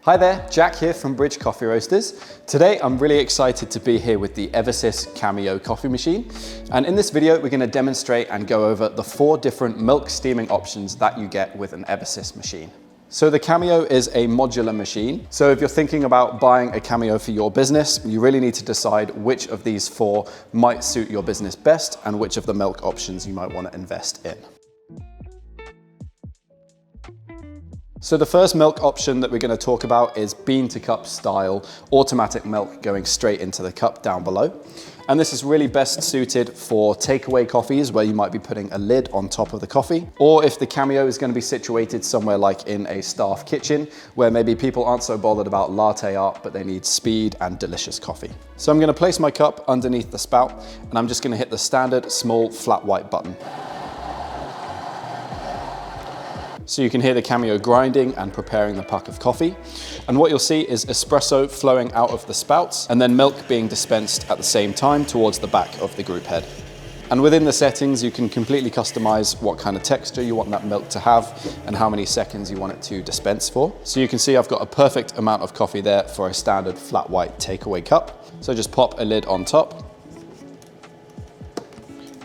Hi there, Jack here from Bridge Coffee Roasters. Today I'm really excited to be here with the Eversys Cameo coffee machine. And in this video we're going to demonstrate and go over the 4 different milk steaming options that you get with an Eversys machine. So the Cameo is a modular machine. So if you're thinking about buying a Cameo for your business, you really need to decide which of these 4 might suit your business best and which of the milk options you might want to invest in. So the first milk option that we're going to talk about is bean to cup style automatic milk going straight into the cup down below. And this is really best suited for takeaway coffees where you might be putting a lid on top of the coffee, or if the Cameo is going to be situated somewhere like in a staff kitchen where maybe people aren't so bothered about latte art but they need speed and delicious coffee. So I'm going to place my cup underneath the spout and I'm just going to hit the standard small flat white button. So you can hear the Cameo grinding and preparing the puck of coffee. And what you'll see is espresso flowing out of the spouts and then milk being dispensed at the same time towards the back of the group head. And within the settings, you can completely customize what kind of texture you want that milk to have and how many seconds you want it to dispense for. So you can see I've got a perfect amount of coffee there for a standard flat white takeaway cup. So just pop a lid on top.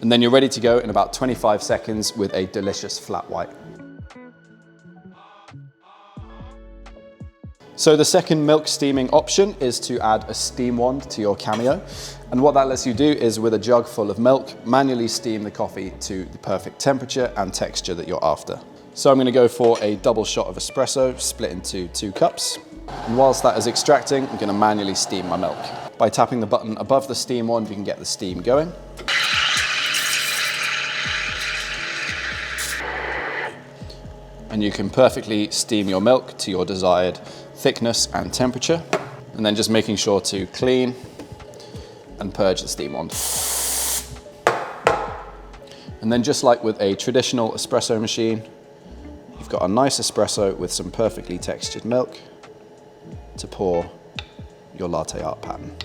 And then you're ready to go in about 25 seconds with a delicious flat white. So the second milk steaming option is to add a steam wand to your Cameo. And what that lets you do is, with a jug full of milk, manually steam the coffee to the perfect temperature and texture that you're after. So I'm going to go for a double shot of espresso split into 2 cups. And whilst that is extracting, I'm going to manually steam my milk. By tapping the button above the steam wand, you can get the steam going. And you can perfectly steam your milk to your desired thickness and temperature, and then just making sure to clean and purge the steam wand. And then, just like with a traditional espresso machine, you've got a nice espresso with some perfectly textured milk to pour your latte art pattern.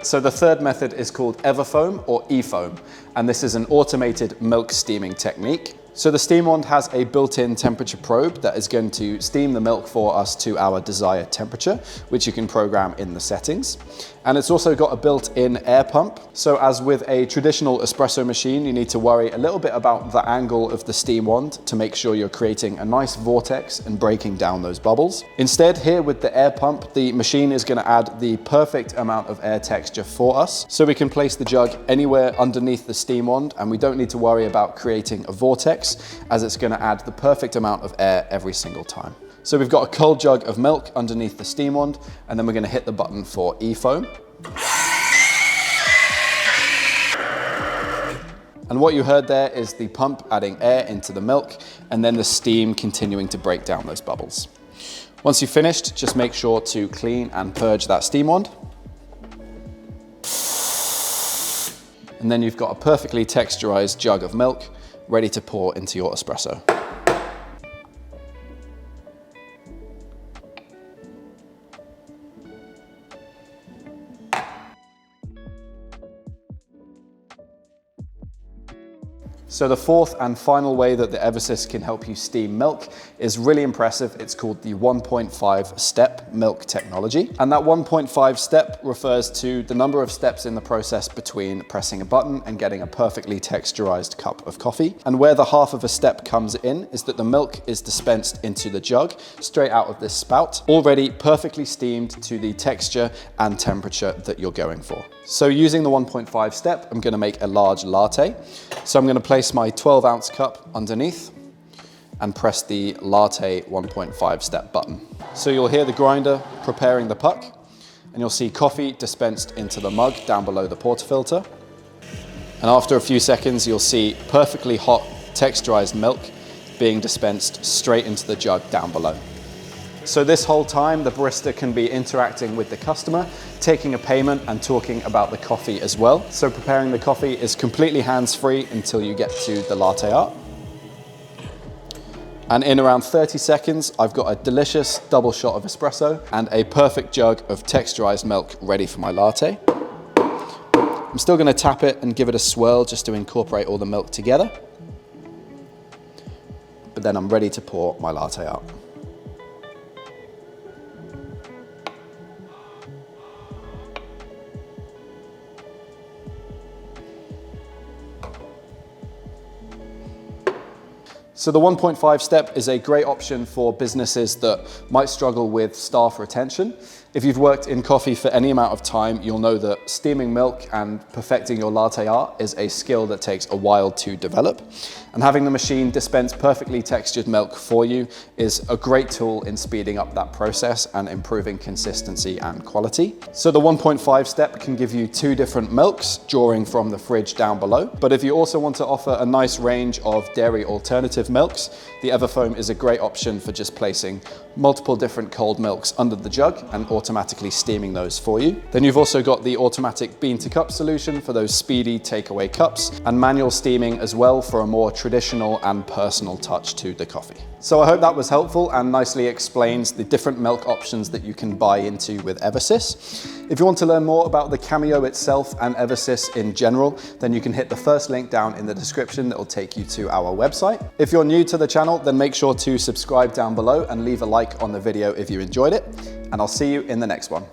So the third method is called Everfoam or eFoam, and this is an automated milk steaming technique. So the steam wand has a built-in temperature probe that is going to steam the milk for us to our desired temperature, which you can program in the settings. And it's also got a built-in air pump. So as with a traditional espresso machine, you need to worry a little bit about the angle of the steam wand to make sure you're creating a nice vortex and breaking down those bubbles. Instead, here with the air pump, the machine is going to add the perfect amount of air texture for us. So we can place the jug anywhere underneath the steam wand, and we don't need to worry about creating a vortex, as it's going to add the perfect amount of air every single time. So we've got a cold jug of milk underneath the steam wand, and then we're going to hit the button for eFoam. And what you heard there is the pump adding air into the milk, and then the steam continuing to break down those bubbles. Once you've finished, just make sure to clean and purge that steam wand. And then you've got a perfectly texturized jug of milk ready to pour into your espresso. So the fourth and final way that the Eversys can help you steam milk is really impressive. It's called the 1.5 step milk technology. And that 1.5 step refers to the number of steps in the process between pressing a button and getting a perfectly texturized cup of coffee. And where the half of a step comes in is that the milk is dispensed into the jug straight out of this spout, already perfectly steamed to the texture and temperature that you're going for. So using the 1.5 step, I'm going to make a large latte. So I'm going to place my 12-ounce cup underneath and press the latte 1.5 step button. So you'll hear the grinder preparing the puck, and you'll see coffee dispensed into the mug down below the portafilter. And after a few seconds, you'll see perfectly hot texturized milk being dispensed straight into the jug down below. So this whole time, the barista can be interacting with the customer, taking a payment and talking about the coffee as well. So preparing the coffee is completely hands-free until you get to the latte art. And in around 30 seconds, I've got a delicious double shot of espresso and a perfect jug of texturized milk ready for my latte. I'm still going to tap it and give it a swirl just to incorporate all the milk together. But then I'm ready to pour my latte out. So the 1.5 step is a great option for businesses that might struggle with staff retention. If you've worked in coffee for any amount of time, you'll know that steaming milk and perfecting your latte art is a skill that takes a while to develop. And having the machine dispense perfectly textured milk for you is a great tool in speeding up that process and improving consistency and quality. So the 1.5 step can give you 2 different milks, drawing from the fridge down below. But if you also want to offer a nice range of dairy alternative milks, the Everfoam is a great option for just placing multiple different cold milks under the jug and automatically steaming those for you. Then you've also got the automatic bean to cup solution for those speedy takeaway cups, and manual steaming as well for a more traditional and personal touch to the coffee. So I hope that was helpful and nicely explains the different milk options that you can buy into with Eversys. If you want to learn more about the Cameo itself and Eversys in general, then you can hit the first link down in the description that will take you to our website. If you're new to the channel, then make sure to subscribe down below and leave a like on the video if you enjoyed it, and I'll see you in the next one.